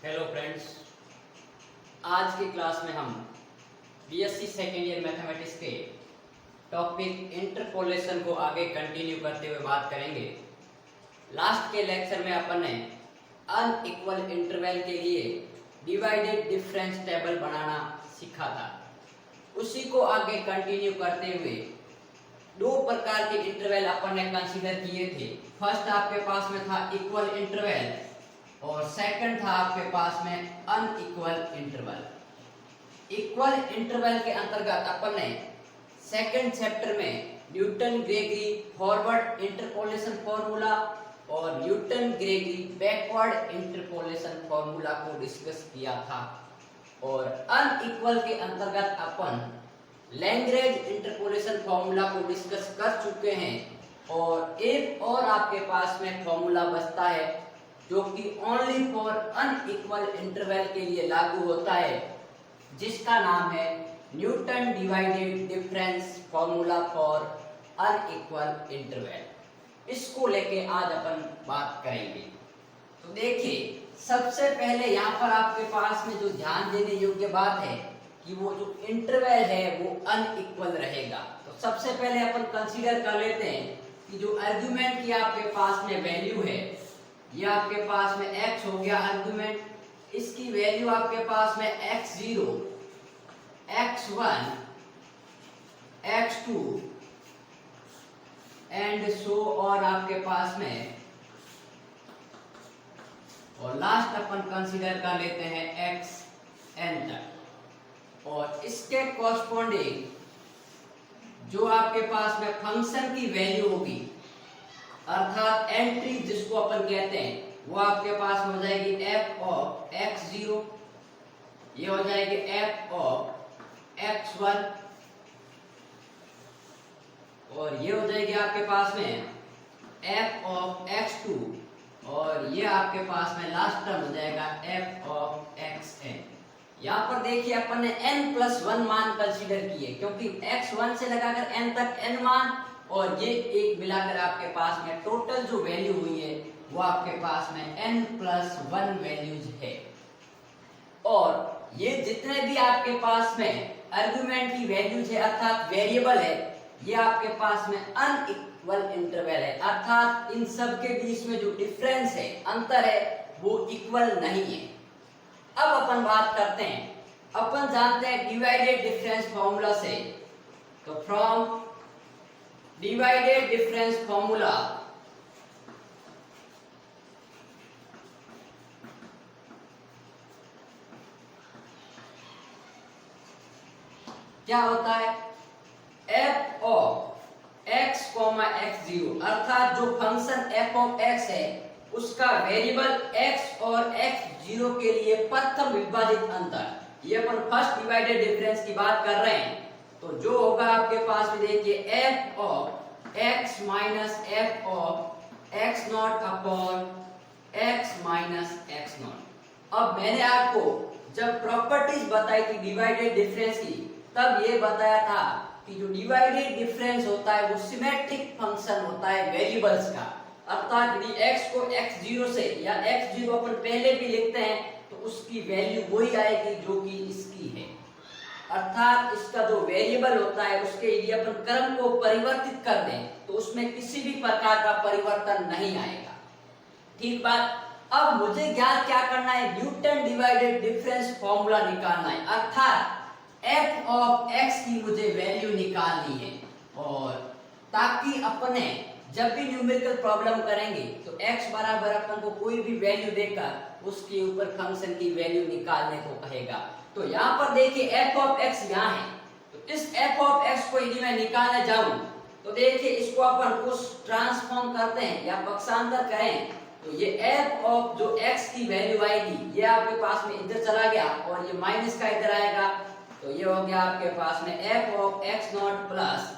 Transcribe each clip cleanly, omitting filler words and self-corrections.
Hello friends, आज की class में हम बीएससी सेकेंड ईयर मैथमेटिक्स के टॉपिक इंटरपोलेशन को आगे कंटिन्यू करते हुए बात करेंगे। लास्ट के लेक्चर में अपन ने अनइक्वल इंटरवल के लिए डिवाइडेड डिफरेंस टेबल बनाना सीखा था। उसी को आगे कंटिन्यू करते हुए दो प्रकार के इंटरवल अपन ने कंसीडर किए थे। फर्स्ट आपके पास में था इक्वल इंटरवल और सेकंड था आपके पास में अनइक्वल इंटरवल। इक्वल इंटरवल के अंतर्गत अपन ने सेकंड चैप्टर में Newton Gregory forward interpolation formula और Newton Gregory backward interpolation formula को डिस्कस किया था। और अनइक्वल के अंतर्गत अपन लैग्रेंज इंटरपोलेशन फॉर्मूला को डिस्कस कर चुके हैं और एक और आपके पास में फॉर्मूला बचता है जो कि ओनली फॉर अनइक्वल इंटरवल के लिए लागू होता है, जिसका नाम है Newton divided difference formula for unequal interval. इसको लेके आज अपन बात करेंगे। तो देखिए, सबसे पहले यहाँ पर आपके पास में जो ध्यान देने योग्य बात है कि वो जो इंटरवल है वो अनइक्वल रहेगा। तो सबसे पहले अपन कंसीडर कर लेते हैं कि जो आर्गुमेंट की आपके पास में वैल्यू है, ये आपके पास में x हो गया आर्गुमेंट, इसकी वैल्यू आपके पास में x0, x1, x2 and so और आपके पास में, और लास्ट अपन कंसीडर कर लेते हैं xn तक। और इसके कॉरस्पॉन्डिंग जो आपके पास में फंक्शन की वैल्यू होगी अर्थात एंट्री जिसको अपन कहते हैं, वो आपके पास में हो जाएगी f ऑफ x0, ये हो जाएगी f ऑफ x1 और ये हो जाएगी आपके पास में f ऑफ x2 और ये आपके पास में लास्ट टर्म हो जाएगा f ऑफ xn। यहाँ पर देखिए अपन ने n+1 मान कंसीडर किए क्योंकि x1 से लगाकर n तक n मान और ये एक मिलाकर आपके पास में टोटल जो वैल्यू हुई है वो आपके पास में n+1 वैल्यूज है। और ये जितने भी आपके पास में आर्गुमेंट की वैल्यूज है अर्थात वेरिएबल है, ये आपके पास में अनइक्वल इंटरवल है अर्थात इन सब के बीच में जो डिफरेंस है, अंतर है, वो इक्वल नहीं है। अब अपन बात करते हैं, अपन जानते हैं डिवाइडेड डिफरेंस फॉर्मूला से, तो फ्रॉम डिवाइडेड डिफरेंस फॉर्मूला क्या होता है, f ऑफ x, x0 अर्थात जो फंक्शन f ऑफ x है उसका वेरिएबल x और x0 के लिए प्रथम विभाजित अंतर, ये अपन फर्स्ट डिवाइडेड डिफरेंस की बात कर रहे हैं। तो जो होगा आपके पास में देखिए f of x minus f of x not upon x minus x not. अब मैंने आपको जब प्रॉपर्टीज बताई थी डिवाइडेड डिफरेंस की, तब ये बताया था कि जो डिवाइडेड डिफरेंस होता है वो सिमेट्रिक फंक्शन होता है वेरिएबल्स का, अर्थात यदि x को x0 से या x0 अपन पहले भी लिखते हैं तो उसकी वैल्यू वही आएगी जो कि इसकी है, अर्थात इसका जो वेरिएबल होता है उसके यदि अपन क्रम को परिवर्तित कर दें तो उसमें किसी भी प्रकार का परिवर्तन नहीं आएगा। ठीक बात। अब मुझे क्या करना है, न्यूटन डिवाइडेड डिफरेंस फॉर्मूला निकालना है अर्थात f ऑफ x की मुझे वैल्यू निकालनी है। और ताकि अपने जब भी न्यूमेरिकल प्रॉब्लम करेंगे तो x बराबर अपन को कोई भी वैल्यू देकर उसके ऊपर फंक्शन की वैल्यू निकालने को कहेगा। तो यहाँ पर देखिए f ऑफ x यहाँ है, तो इस f ऑफ x को यदि मैं निकालने जाऊं तो देखिए इसको अपन कुछ ट्रांसफॉर्म करते हैं या पक्षांतर करें तो ये f ऑफ जो x की वैल्यू आएगी ये आपके पास में इधर चला गया और ये माइनस का इधर आएगा, तो ये हो गया आपके पास में f of x not plus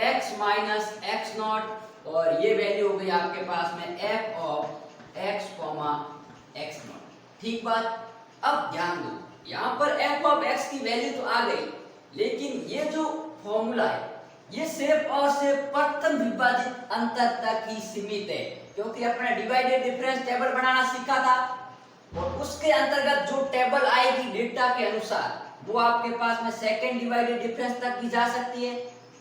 x minus x not और ये वैल्यू हो गई आपके पास में f of x x not. ठीक बात। अब ध्यान दो, यहाँ पर f ऑफ x की वैल्यू तो आ गई, लेकिन ये जो फॉर्मूला है ये सिर्फ और सिर्फ प्रथम विभाजित अंतर तक ही सीमित है, क्योंकि अपने डिवाइडेड डिफरेंस टेबल बनाना सीखा था और उसके अंतर्गत जो टेबल आएगी डेटा के अनुसार वो आपके पास में सेकंड डिवाइडेड डिफरेंस तक भी जा सकती है,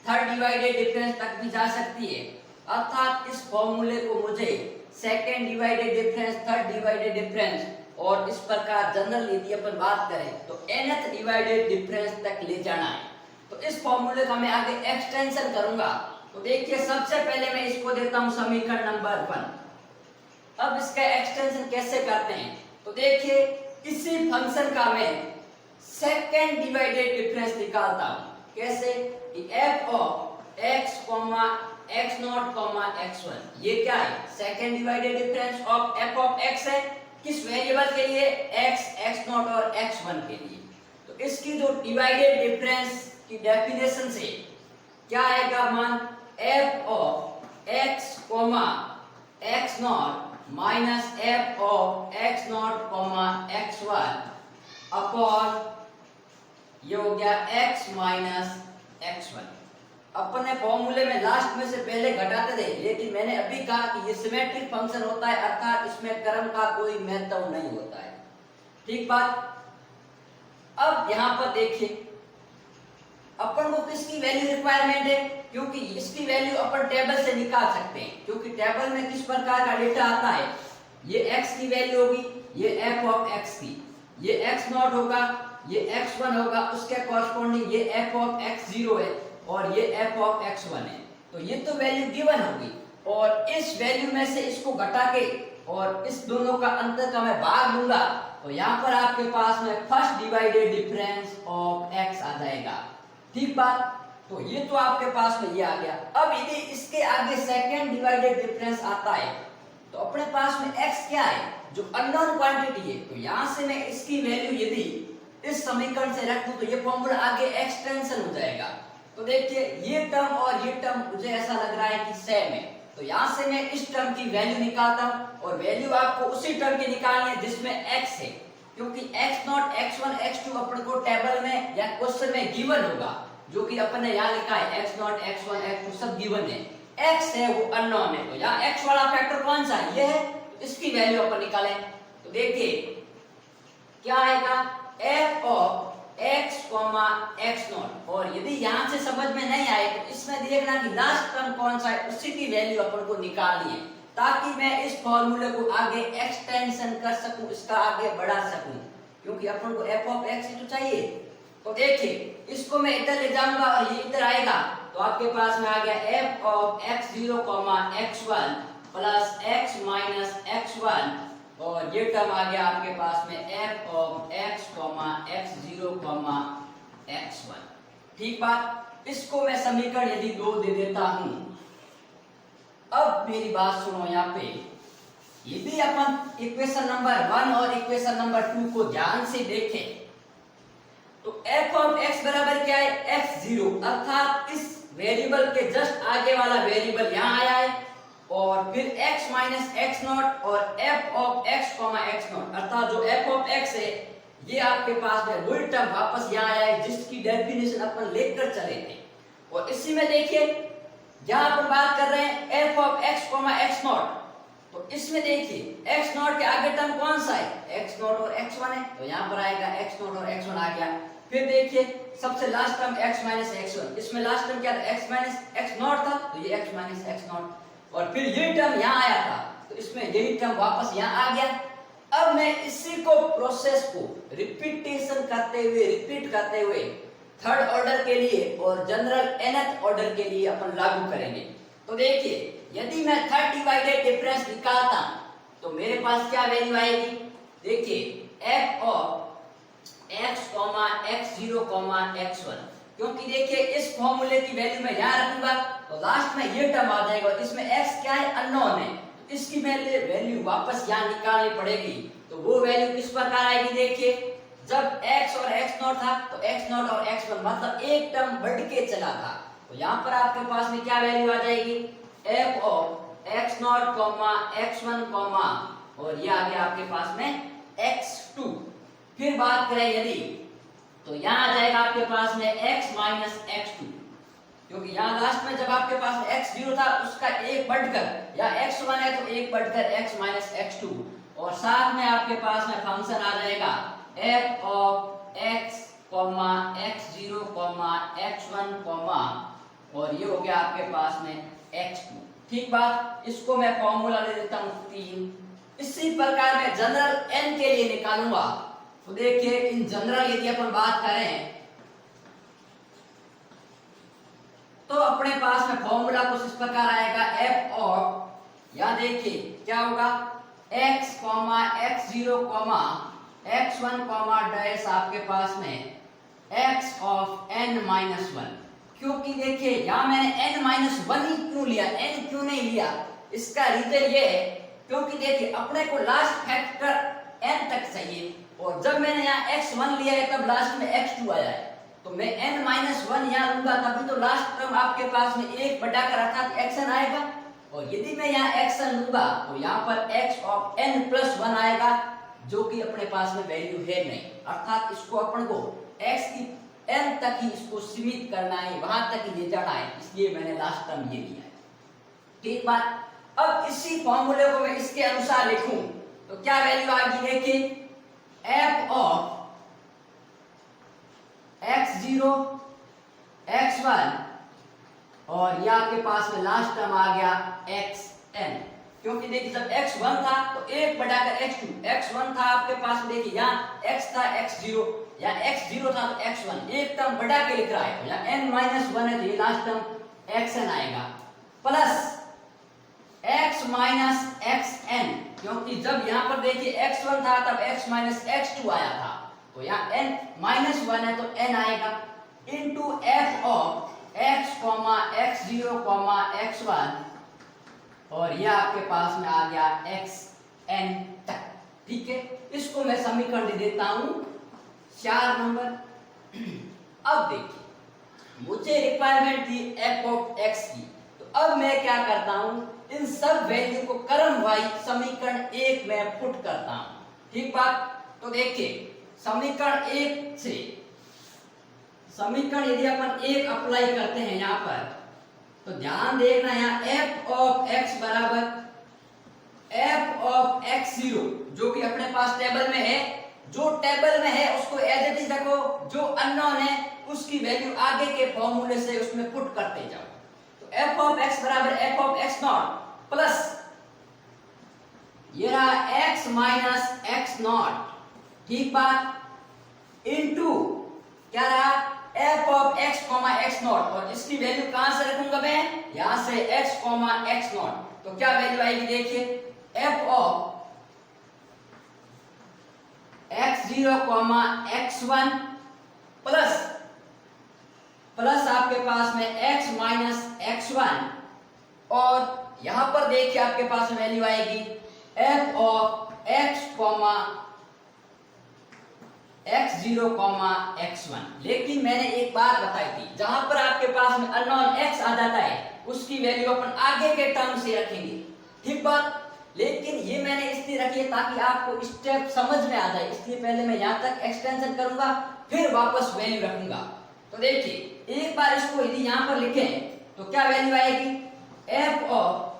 थर्ड डिवाइडेड डिफरेंस तक भी जा सकती है। अर्थात इस फॉर्मूले को मुझे second divided difference, third divided difference और इस प्रकार जनरल यदि अपन बात करें तो nth डिवाइडेड डिफरेंस तक ले जाना है। तो इस फॉर्मूले का मैं आगे एक्सटेंशन करूंगा। तो देखिए सबसे पहले मैं इसको देता हूं समीकरण नंबर 1। अब इसका एक्सटेंशन कैसे करते हैं तो देखिए किसी फंक्शन का मैं सेकंड डिवाइडेड डिफरेंस निकालता हूं। कैसे कि f of x, x0, x1 ये क्या है, second divided difference of f of x है। किस वेरिएबल के लिए, x, x0 और x1 के लिए। तो इसकी जो डिवाइडेड डिफरेंस की डेफिनेशन से क्या आएगा मान, f of x, x0 minus f of x0, x1 upon ये हो गया x माइनस x1। अपने फॉर्मूले में लास्ट में से पहले घटाते थे, लेकिन मैंने अभी कहा कि ये सिमेट्रिक फंक्शन होता है, अर्थात इसमें क्रम का कोई महत्व नहीं होता है। ठीक बात। अब यहाँ पर देखिए अपन को किसकी वैल्यू रिक्वायरमेंट है, क्योंकि इसकी वैल्यू अपन टेबल से निकाल सकते हैं, क्योंकि टेबल में किस प्रकार का डेटा आता है, ये x की वैल्यू होगी, ये f ऑफ x की, ये x0 होगा, ये x1 होगा, उसके कॉरस्पॉन्डिंग ये f ऑफ x0 है और ये f ऑफ x1 है। तो ये तो वैल्यू गिवन होगी और इस वैल्यू में से इसको घटा के और इस दोनों का अंतर का मैं भाग लूंगा तो यहाँ पर आपके पास में first divided difference of x आ जाएगा। ठीक बात। तो ये तो आपके पास में ये आ गया। अब यदि इसके आगे सेकंड डिवाइडेड डिफरेंस आता है तो अपने पास में x क्या है, जो अननोन क्वांटिटी है। तो यहाँ से मैं इसकी वैल्यू यदि इस समीकरण से रख दूं तो ये फॉर्मूला आगे एक्सटेंशन हो जाएगा। तो देखिए ये टर्म और ये टर्म मुझे ऐसा लग रहा है कि सेम है, तो यहाँ से मैं इस टर्म की वैल्यू निकालता हूँ और वैल्यू आपको उसी टर्म की निकालनी है जिसमें x है, क्योंकि x0, x1, x2 अपन को टेबल में या क्वेश्चन में गिवन होगा, जो कि अपन ने यहाँ लिखा है x0, x1, x2 सब गिवन है, x है वो अननोन है। तो यहाँ x वाला फैक्टर कौन सा है, ये है, इसकी वैल्यू अपन निकालें। तो देखिए क्या आएगा, f ऑफ x, x0। और यदि यहाँ से समझ में नहीं आए तो इसमें देखना कि लास्ट टर्म कौन सा है, उसी की वैल्यू अपन को निकालनी है, ताकि मैं इस फॉर्मूले को आगे एक्सटेंशन कर सकूं, इसका आगे बढ़ा सकूं, क्योंकि अपन को f ऑफ x ही तो चाहिए। तो देखिए इसको मैं इधर ले जाऊंगा और ये इधर आएगा तो आपके पास में आ गया f of x0, x1 plus x minus x1 और ये टर्म आ गया आपके पास में f of x, x0, x1। ठीक बात। इसको मैं समीकरण यदि 2 दे देता हूं। अब मेरी बात सुनो, यहाँ पे यदि अपन इक्वेशन नंबर 1 और इक्वेशन नंबर 2 को ध्यान से देखें तो f ऑफ x बराबर क्या है, x0, अर्थात इस वेरिएबल के जस्ट आगे वाला वेरिएबल यहाँ आया है और फिर x माइनस x0 और f ऑफ x, x0, अर्थात जो f ऑफ x है ये आपके पास में वही टर्म वापस यहाँ आया है जिसकी डेफिनेशन अपन लेकर चले थे। और इसी में देखिए जहां अपन बात कर रहे हैं f ऑफ x, x0, तो इसमें देखिए x0 के आगे टर्म कौन सा है, x0 और x1 है, तो यहाँ पर आएगा x0 और x1 आ गया। फिर देखिए सबसे last term x minus x1, इसमें लास्ट टर्म क्या था, x माइनस x0 था, तो ये x माइनस x0 और फिर ये टर्म यहाँ आया था तो इसमें यही टर्म वापस यहाँ आ गया। अब मैं इसी को प्रोसेस को रिपीटेशन रिपीट करते हुए थर्ड ऑर्डर के लिए और जनरल nth ऑर्डर के लिए अपन लागू करेंगे। तो देखिए यदि मैं थर्ड डिवाइडेड डिफरेंस निकालता तो मेरे पास क्या वैल्यू आएगी, देखिए f of x, x0, x1, क्योंकि देखिए इस फॉर्मूले की वैल्यू मैं यहाँ रखूंगा तो लास्ट में ये टर्म आ जाएगा, इसमें x क्या है, अननोन है, तो इसकी वैल्यू वापस यहाँ निकालनी पड़ेगी। तो वो वैल्यू किस प्रकार आएगी, देखिए जब x और x0 था तो x0 और x1 मतलब एक टर्म बढ़ के चला था, तो यहाँ पर आपके पास में क्या वैल्यू आ जाएगी, f ऑफ x0, x1, और ये आ गया आपके पास में x2। फिर बात करें यदि तो यहाँ आ जाएगा आपके पास में x माइनस x2, क्योंकि यहाँ लास्ट में जब आपके पास x0 था उसका एक बढ़कर या x1 है तो एक बढ़कर x माइनस x2 और साथ में आपके पास में फंक्शन आ जाएगा f of x comma x0 comma x1 comma और ये हो गया आपके पास में x2। ठीक बात, इसको मैं फॉर्मूला ले देता हूँ 3। इसी प्रकार मैं जनरल n के लिए निकालूंगा। तो देखिए इन जनरल यदि अपन बात करें तो अपने पास में फॉर्मूला कुछ इस प्रकार आएगा f ऑफ, या देखिए क्या होगा x comma x0 comma x1 comma dash आपके पास में x ऑफ n माइनस 1। क्योंकि देखिए यहाँ मैंने n माइनस 1 ही क्यों लिया, n क्यों नहीं लिया, इसका रीजन ये है क्योंकि देखिए अपने को लास्ट फैक्टर n तक चाहिए और जब मैंने यहाँ x1 लिया है तब लास्ट में x2 आया है तो मैं n माइनस 1 यहाँ लूंगा तभी तो लास्ट टर्म आपके पास में एक बढ़ाकर अर्थात xn आएगा और यदि मैं यहाँ xn लूंगा तो यहाँ पर x ऑफ n प्लस 1 आएगा जो कि अपने पास में वैल्यू है नहीं, अर्थात इसको अपन को x की n तक ही इसको सीमित करना है, वहां तक ही ले जाना है, इसलिए मैंने लास्ट टर्म ये लिया है। ठीक बात, अब इसी फॉर्मूले को मैं इसके अनुसार लिखूं तो क्या वैल्यू आएगी, देखिए f ऑफ x0 x1 और ये आपके पास में लास्ट टर्म आ गया xn। क्योंकि देखिए जब x1 था तो एक बढ़ाकर x2, x1 था आपके पास में देखिए यहाँ x था x0 या x0 था तो x1, एक टर्म बढ़ा के लिख रहा है या n माइनस 1 है तो ये लास्ट टर्म xn आएगा प्लस x माइनस xn, क्योंकि जब यहाँ पर देखिए x1 था तब x माइनस x2 आया था तो यहाँ n माइनस 1 है तो n आएगा into f of x comma x0 comma x1 और यह आपके पास में आ गया xn तक। ठीक है, इसको मैं समीकरण दे देता हूं 4 नंबर। अब देखिए मुझे रिक्वायरमेंट थी f ऑफ x की, तो अब मैं क्या करता हूं, इन सब वैल्यू को क्रम वाइज समीकरण 1 में पुट करता हूं। ठीक बात, तो देखिए समीकरण 1 से समीकरण यदि अपन 1 अप्लाई करते हैं यहाँ पर तो ध्यान देखना यहाँ f ऑफ x बराबर f ऑफ x0 जो कि अपने पास टेबल में है, जो टेबल में है उसको एज इट इज रखो, जो अननोन है उसकी वैल्यू आगे के फॉर्मूले से उसमें पुट करते जाओ। तो f ऑफ x बराबर f of x not plus ये रहा x माइनस x नॉट, ठीक बात, इनटू क्या रहा f of x comma x not और इसकी वैल्यू कहां से रखूंगा मैं, यहां से x कॉमा x नॉट, तो क्या वैल्यू आएगी देखिए f of x0 comma x1 plus plus आपके पास में x माइनस x1 और यहां पर देखिए आपके पास वैल्यू आएगी f of x comma x0 comma x1। लेकिन मैंने एक बात बताई थी जहां पर आपके पास में अननोन x आ जाता है उसकी वैल्यू अपन आगे के टर्म से रखेंगे। ठीक बात, लेकिन ये मैंने इसलिए रखी है ताकि आपको स्टेप समझ में आ जाए, इसलिए पहले मैं यहाँ तक एक्सटेंशन करूंगा फिर वापस वैल्यू रखूंगा। तो देखिए एक बार इसको यदि यहाँ पर लिखें तो क्या वैल्यू आएगी f ऑफ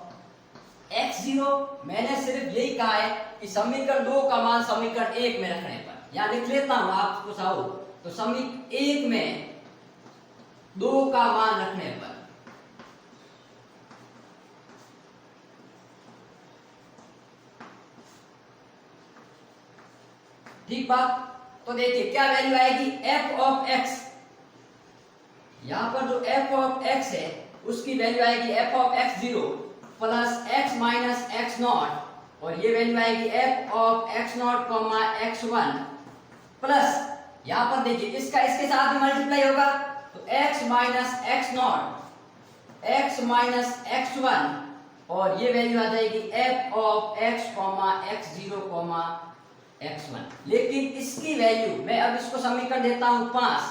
x0, मैंने सिर्फ यही कहा है कि समीकरण 2 का मान समीकरण 1 में रखने पर, यहाँ लिख लेता हूं आपको चाहो तो समीकरण 1 में 2 का मान रखने पर ठीक बात, तो देखिए क्या वैल्यू आएगी f ऑफ x, यहां पर जो f ऑफ x है उसकी वैल्यू आएगी f of x0 plus x minus x not और ये वैल्यू आएगी f of x not comma x1 plus यहां पर देखिए इसका इसके साथ में मल्टीप्लाई होगा तो x minus x not x minus x1 और ये वैल्यू आ जाएगी f of x comma x0 comma x1। लेकिन इसकी वैल्यू मैं अब इसको समीकरण देता हूं 5,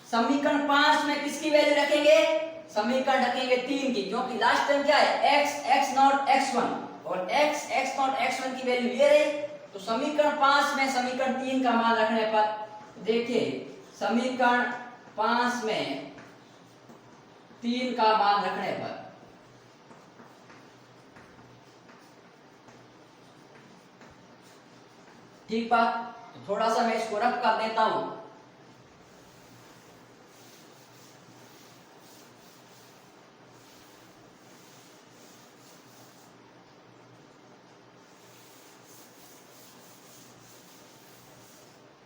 समीकरण 5 में किसकी वैल्यू रखेंगे, समीकरण रखेंगे 3 की, क्योंकि लास्ट टाइम क्या है x x नॉट x1 और x x नॉट x1 की वैल्यू ये रही, तो समीकरण 5 में समीकरण 3 का मान रखने पर देखिए समीकरण 5 में 3 का मान रखने पर। ठीक बात। तो थोड़ा सा मैं इसको रफ कर देता हूं।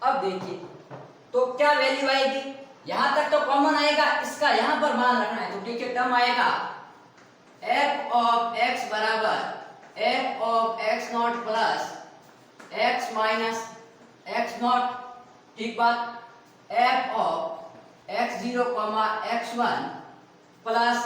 अब देखिए तो क्या वैल्यू आएगी, यहां तक तो कॉमन आएगा, इसका यहां पर मान रखना है। तो ठीक है, टर्म आएगा f ऑफ x बराबर f of x not plus x minus x not. ठीक बात। f of x0 x1 plus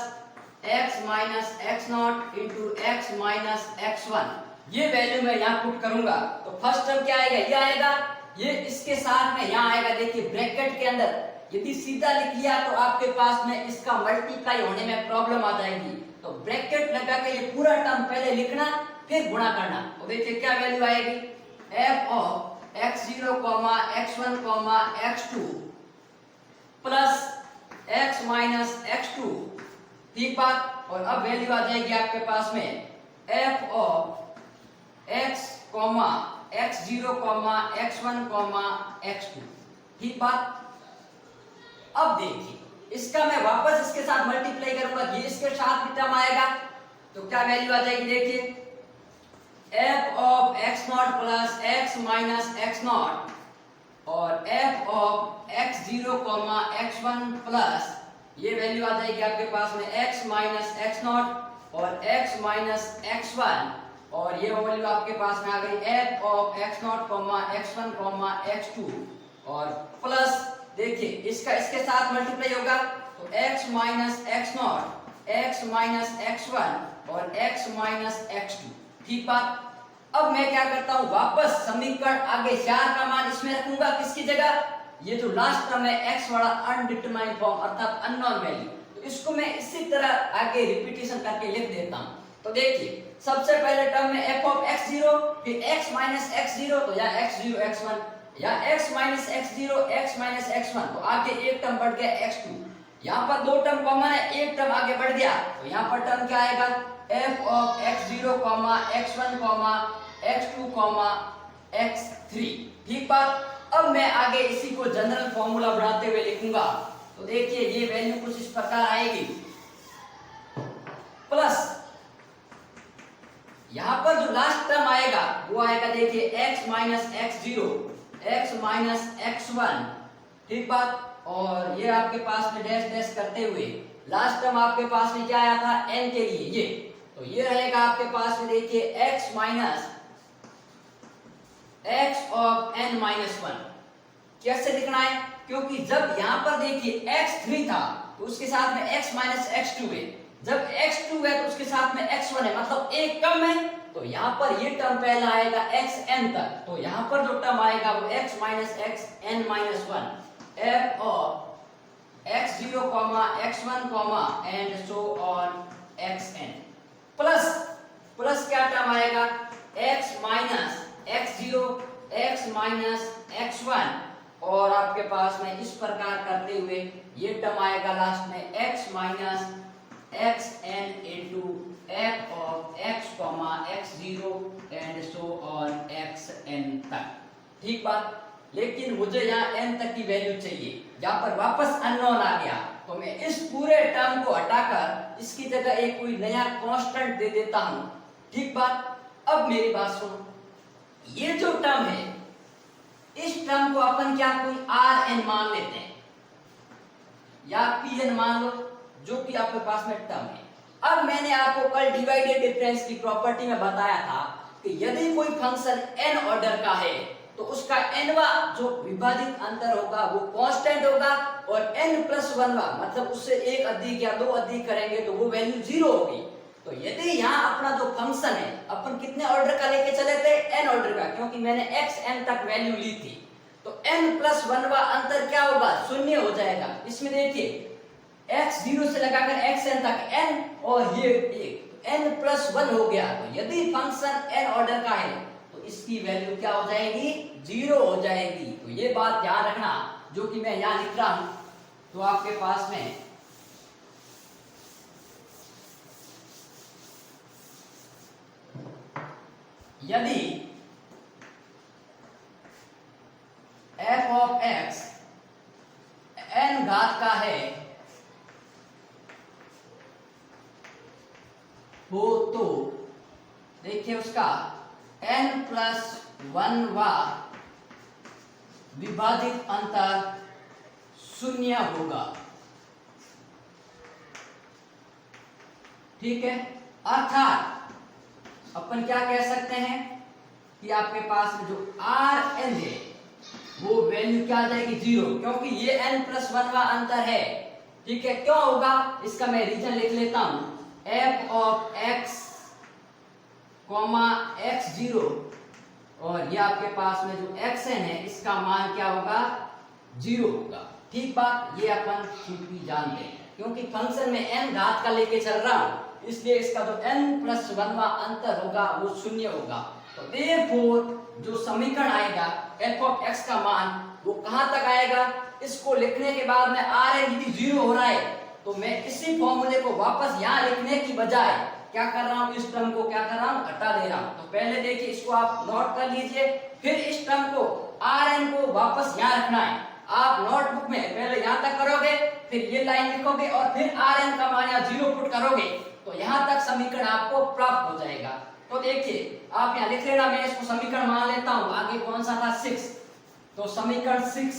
x minus x not into x minus x1। ये वैल्यू मैं यहाँ पुट करूंगा। तो फर्स्ट टर्म क्या आएगा, ये आएगा, ये इसके साथ में यहाँ आएगा। देखिए ब्रैकेट के अंदर यदि सीधा लिख लिया तो आपके पास में इसका मल्टीप्लाई होने में प्रॉब्लम आ जाएगी। तो ब्रैकेट लगा के ये पूरा टर्म पहले लिखना, फिर गुणा करना। तो देखिए क्या वैल्यू आएगी, f of x0 x1 x2 plus x minus x2। ठीक बात। और अब वैल्यू आ जाएगी आपके पास में f of x x0 x1 x2। ठीक बात। अब देखिए इसका मैं वापस इसके साथ मल्टीप्लाई करूंगा, ये इसके साथ भी टर्म आएगा। तो क्या वैल्यू आ जाएगी, देखिए f of x not plus x minus x not और f of x0 x1 plus ये वैल्यू आ जाएगी आपके पास में x माइनस x नॉट और x माइनस x1 और ये वैल्यू आपके पास में आ गई f of x not x1 x2 और प्लस देखिए इसका इसके साथ मल्टीप्लाई होगा तो x minus x not x minus x1 और x माइनस x2। ठीक बात। अब मैं क्या करता हूं, वापस समीकरण आगे 4 का मान इसमें रखूंगा, किसकी जगह, ये जो लास्ट टर्म है x वाला अनडिटरमाइंड फॉर्म अर्थात अननोन वैल्यू, तो इसको मैं इसी तरह आगे रिपीटेशन करके लिख देता हूं। तो देखिए सबसे पहले टर्म में f ऑफ x0 फिर x माइनस x0 तो या x0 x1 या x minus x0 x minus x1 तो आगे एक टर्म बढ़ गया x2। यहाँ पर दो टर्म कॉमन है, एक टर्म आगे बढ़ गया तो यहाँ पर टर्म क्या आएगा f of x0 x1 x2 x3। ठीक बात। अब मैं आगे इसी को जनरल फॉर्मूला बनाते हुए लिखूंगा। तो देखिए ये वैल्यू कुछ इस प्रकार आएगी प्लस यहाँ पर जो लास्ट टर्म आएगा वो आएगा देखिए x minus x0 x minus x1। ठीक बात। और ये आपके पास में डैश डैश करते हुए लास्ट टर्म आपके पास में क्या आया था n के लिए ये, तो ये रहेगा आपके पास में देखिए x minus x of n minus 1। कैसे लिखना है, क्योंकि जब यहाँ पर देखिए x3 था तो उसके साथ में x माइनस x2 है, जब x2 है तो उसके साथ में x1 है, मतलब एक कम है। तो यहाँ पर ये टर्म पहला आएगा xn तक, तो यहाँ पर जो टर्म आएगा वो x minus xn minus 1 f of x0 x1 and so on xn plus क्या टर्म आएगा x minus x0 x minus x1 और आपके पास में इस प्रकार करते हुए ये टर्म आएगा लास्ट में x minus xn into f of x x0 and so on xn तक। ठीक बात। लेकिन मुझे यहाँ n तक की वैल्यू चाहिए, यहाँ पर वापस अननोन आ गया तो मैं इस पूरे टर्म को हटाकर इसकी जगह एक कोई नया कांस्टेंट दे देता हूं। ठीक बात। अब मेरी बात सुनो, ये जो टर्म है इस टर्म को अपन क्या कोई Rn मान लेते हैं या Pn मान लो, जो कि आपके पास में टर्म है। अब मैंने आपको कल डिवाइडेड डिफरेंस की प्रॉपर्टी में बताया था कि यदि कोई फंक्शन n ऑर्डर का है तो उसका nवा जो विभाजित अंतर होगा वो कांस्टेंट होगा और n+1वां मतलब उससे एक अधिक या दो अधिक करेंगे तो वो वैल्यू 0 होगी। तो यदि यहाँ अपना जो फंक्शन है अपन कितने ऑर्डर का लेके चले थे n ऑर्डर का, क्योंकि मैंने xn तक वैल्यू ली थी, तो n+1वां अंतर क्या होगा, शून्य हो जाएगा। इसमें देखिए x0 से लगाकर xn तक n और ये n+1 हो गया। तो यदि फंक्शन n ऑर्डर का है तो इसकी वैल्यू क्या हो जाएगी, 0 हो जाएगी। तो ये बात ध्यान रखना जो कि मैं यहाँ लिख रहा हूं। तो आपके पास में यदि f ऑफ x n घात का है हो तो देखिए उसका n+1वां विभाजित अंतर 0 होगा। ठीक है, अर्थात अपन क्या कह सकते हैं कि आपके पास में जो Rn है वो वैल्यू क्या आ जाएगी 0, क्योंकि ये n+1वां अंतर है। ठीक है, क्यों होगा इसका मैं रीजन लिख लेता हूं। f ऑफ x x0 और ये आपके पास में जो xn है इसका मान क्या होगा 0 होगा। ठीक बात, ये अपन सूत्र जानते हैं क्योंकि फंक्शन में n घात का लेके चल रहा हूं, इसलिए इसका जो n+1वां अंतर होगा वो 0 होगा। तो देयरफॉर जो समीकरण आएगा f ऑफ x का मान वो कहां तक आएगा, इसको लिखने के बाद में Rn यदि 0 हो रहा है तो मैं इसी फॉर्मूले को वापस यहां लिखने की बजाय क्या कर रहा हूं, इस टर्म को क्या कर रहा हूं, हटा दे रहा हूं। तो पहले देखिए इसको आप नोट कर लीजिए, फिर इस टर्म को Rn को वापस यहां रखना है। आप नोटबुक में पहले यहां तक करोगे, फिर ये लाइन लिखोगे और फिर Rn का मान यहां 0 पुट करोगे तो यहां तक समीकरण आपको प्राप्त हो जाएगा। तो देखिए आप यहां लिख लेना, मैं इसको समीकरण मान लेता हूं। आगे कौन सा था 6, तो समीकरण 6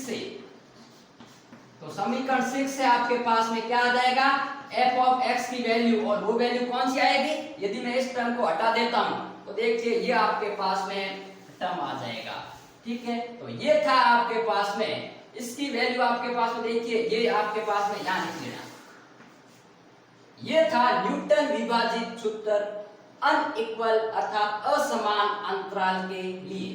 से आपके पास में क्या आ जाएगा f ऑफ x की वैल्यू, और वो वैल्यू कौन सी आएगी, यदि मैं इस टर्म को हटा देता हूं तो देखिए ये आपके पास में टर्म आ जाएगा। ठीक है, तो ये था आपके पास में, इसकी वैल्यू आपके पास में देखिए ये आपके पास में यहां लिख लेना। ये था न्यूटन विभाजित सूत्र अनइक्वल अर्थात असमान अंतराल के लिए।